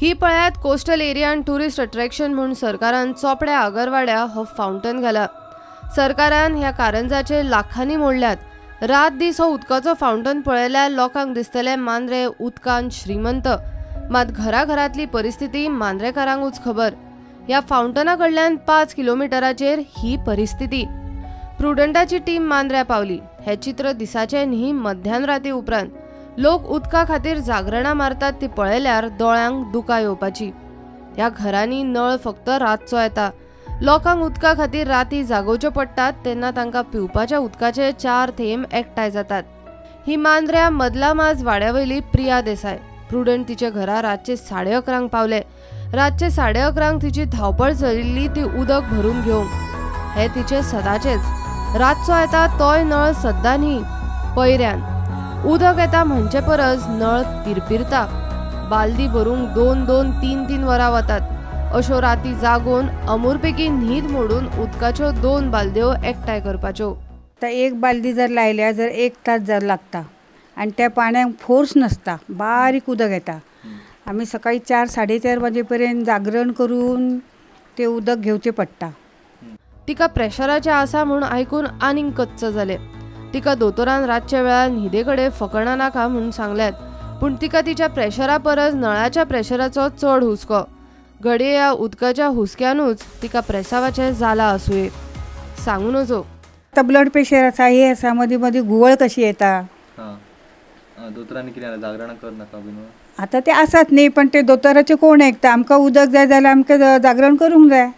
ही पळ्यात coastal एरियान tourist attraction म्हणून सरकारान चोपड्या आगरवाड्या हो फाउंटन घाला। सरकारान ह्या कारंजाचे लाखांनी मोडल्यात। रात दीस हो उदकाचो फाउंटन पळयल्यार लोकांक दिसतले मांद्रे उदकान श्रीमंत, मात घराघरातली परिस्थिती मांद्रेकारांकूच खबर। ह्या फाउंटना कडल्यान 5 किलोमिटराचेर ही परिस्थिती। प्रुडंटाची टीम मांद्र्या पावली। हे चित्र दिसाचे न्ही मध्यान राती उपरांत। लोक उदका खातीर जागरणां मारतात ती पळयल्यार दोळ्यांक दुकां येवपाची। ह्या घरांनी नळ फक्त रातचो येता। लोकांक उदका खातीर राती जागोवच्यो पडटात तेन्ना तांकां पिवपाच्या उदकाचे 4 थेंब एकठांय जातात। ही मांद्र्या मदला माज वाड्यावयली प्रिया देसाय। प्रुडंट तिचे घरा रातचे 11:30 पावले। रातचे 11:30 तिची धावपळ चलिल्ली ती उदक भरून घेवंक। हे तिचे सदाचेच। रातचो येता तोय नळ सद्दां न्ही, पयऱ्यान उदक येता म्हणचे परस नळ पिरपिरता। बालदी भरूंक 2-2, 3-3 वरां वतात। अश्यो राती जागोवन अमूरपैकी न्हीद मोडून उदकाच्यो 2 बालद्यो एकठांय करपाच्यो। तर एक बालदी जर लायल्या जर 1 तास जर लागता आणि त्या पाण्याक फोर्स नसता, बारीक उदक येता। आम्ही सकाळी 4-4:30 वाजेपर्यंत जागरण करून ते उदक घेवचे पडटा। तिका प्रेशराचे आसा म्हूण आयकून आनीक कच्च जाले। तिका दोतोरान रातच्या वेळार न्हिदेकडे फकाणां नाका म्हूण सांगल्यात, पूण तिका तिच्या प्रेशरा परस नळाच्या प्रेशराचो चड हुस्को। घडये ह्या उदकाच्या हुस्क्यानूच तिका प्रेसावाचे जाला आसूये। सांगू नजो आता ब्लड प्रेशर आसा, हे आसा, मदीं मदीं घुवळ कशी येता। दोतोरांनी कितें जागरणां करनाका बीन आता ते आसात न्ही, पण ते दोतोराचे कोण ऐकता। आमकां उदक जाय जाल्यार आमकां जागरण करूंक जाय।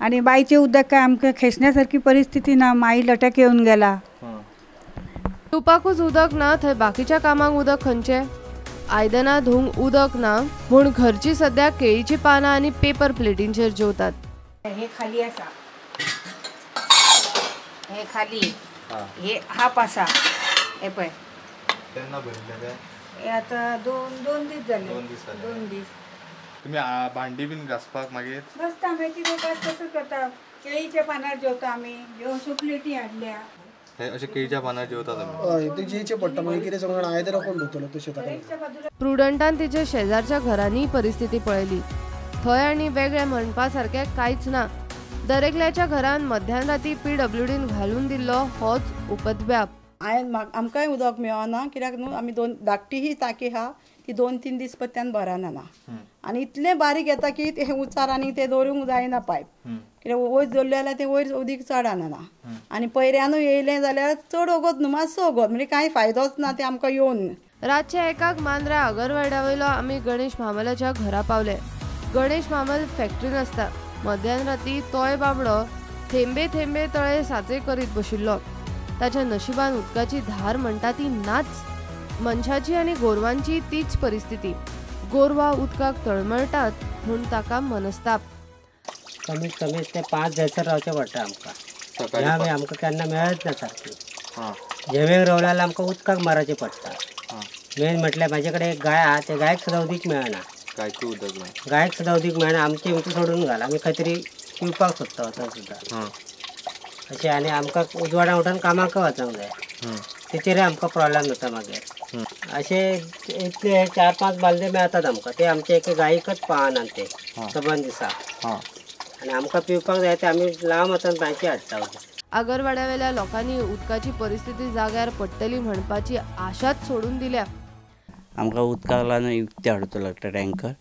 आणि बायचे उदक काय आमकां खेचण्यासारखी परिस्थिती ना। माई लटक येवन गेला। पिवपाकूच उदक ना थंय बाकीच्या कामांक उदक खंयचे? आयदनां धुवंक उदक ना म्हूण घरची सध्या केळीची पानां आनी पेपर प्लेटींचेर जेवतात। हे खाली आसा, हे खाली, हे हाप आसा, हे पळय। केन्ना भरले ते? हे आता दोन दीस जाले। 2 दीस। तुम्ही भांडी बीन घासपाक मागीर घासता आमी कितें कसं करता, केळीच्या पानार जेवता आमी। ह्यो अश्यो प्लेटी हाडल्या। हे अशे केळीच्या पानार जेवता तुमी? हय, ते जेवचे पडटा। मागीर कितें सगळें आयदनां कोण धुतलो तशें ताका। प्रुडंटान तिचे शेजारच्या घरांनी परिस्थिती पळयली। थंय आनी वेगळे म्हणपा सारकें कांयच ना। दरेकल्याच्या घरान मध्यान राती PWDन घालून दिल्लो होच उपद्व्याप। आमकांय उदक मेळना, कित्याक न्हू आमी धाकटी ही टाकी आहा ती 2-3 दीस पत्त्यान भरना आनी इतलें बारीक येता की ते उचार आनी ते दवरूंक जायना पायप। कित्याक वयर दवरलें जाल्यार ते वयर उदीक चड आणना। आनी पयऱ्यानूय येयलें जाल्यार चड वगत न्हू, मातसो वगत, म्हणजे कांय फायदोच ना ते आमकां येवन। रातचे 1:00 मांद्र्या आगरवाड्यावयलो आमी गणेश महामलाच्या घरा पावले। गणेश महामल फॅक्टरीन आसता। मध्यान राती तोय बाबडो थेंबे थेंबे तळे साचे करीत बशिल्लो। ताच्या नशिबान उदकाची धार म्हणटा ती नाच। मनशाची आनी गोरवांची तीच परिस्थिती। गोरवां उदकाक तळमळटात म्हूण ताका मनस्ताप। कमीत कमी ते 5 दिवस रावचे पडटा आमकां। ह्या वेळी आमकां केन्ना मेळत ना सारकी। जेवेक रावल्यार आमकां उदकाक मारचें पडटा। मेन म्हटल्यार म्हाजे कडेन एक गाय आहा, ते गायक सुद्दां उदीक मेळना। गायक उदक ना? गायक सुद्दां उदीक मेळना। आमचें उदक सोडून घाल, आमी खंय तरी पिवपाक सोदता वचून सुद्दां अशें। आनी आमकां उजवाडां उठून कामाक वचूंक जाय, तेचेर आमकां प्रॉब्लेम जाता मागीर। अशें इतले 4-5 बालदे मेळटात आमकां, ते आमचे एक गायकच पावना ते सबंद दिसा। आनी आमकां पिवपाक जाय ते आमी लांब वचून बांयची हाडटा उदक। आगरवाड्यावेल्या लोकांनी उदकाची परिस्थिती जाग्यार पडटली म्हणपाची आशाच सोडून दिल्या। आमकां उदकाक लागून युक्ती हाडचो लागता टँकर।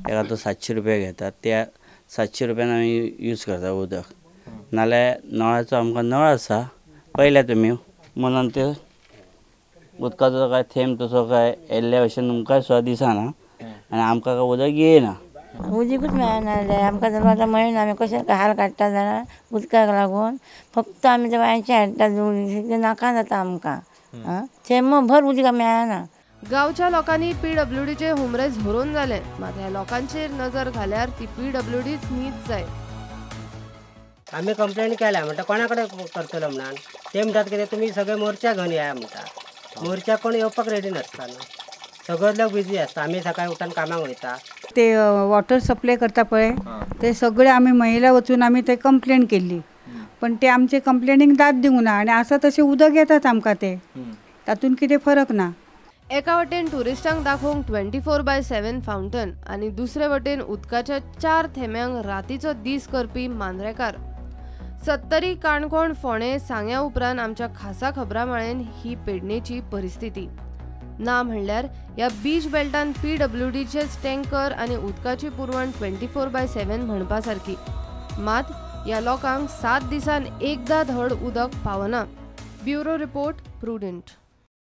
एका तो 700 रुपया घेतात, त्या 700 रुपयान आमी यूज करता उदक। नाल्यार नळाचो आमकां नळ आसा पयल्या तुमी, म्हणून ते उदकाचो काय थेंब तसो काय येल्ल्या भशेन तुमकां सुद्दां दिसना आनी आमकां काय उदक येयना। उदीकूच मेळना आमकां जर आतां मेळना। आमी कशें हाल काडटा जाल्यार उदकाक लागून फक्त आमी ते बांयचे हाडटा, नाका जाता आमकां। थेंबभर उदीक मेळना। गांवच्या लोकांनी PWDचे हुमरे झरोवन जाले, मात ह्या लोकांचेर नजर घाल्यार ती PWDच न्हीच जाय। आमी कंप्लेन केल्या म्हणटा कोणा कडेन करतलो म्हणून। ते म्हणटात कितें तुमी सगळे मोर्चा घेवन या म्हणटा। मोर्चा कोण येवपाक रेडी नासता न्हू, सगळे लोक बिजी आसता। आमी सकाळी उठून कामाक वयता। ते वॉटर सप्लाय करता पळय, ते सगळे आमी महिला वचून आमी ते कंप्लेन केल्ली, पण ते आमचे कंप्लेनीक दाद दिवंक ना। आनी आसा तशें उदक येतात आमकां, ते तातूंत कितें फरक ना। एका वटेन टुरिस्टांक दाखोवंक 24/7 फाउंटन आनी दुसरे वटेन उदकाच्या 4 थेंब्यांक रातीचो दीस करपी मांद्रेकार. 70 काणकोण फोंडे सांग्या उपरांत आमच्या खासा खबरामाळेन ही पेडणेची परिस्थिती. ना म्हणल्यार ह्या बीच बेल्टान PWDचे टँकर आनी उदकाची पुरवण 24/7 म्हणपा सारकी. मात ह्या लोकांक 7 दिसान एकदा धड उदक पावना. Bureau report, prudent.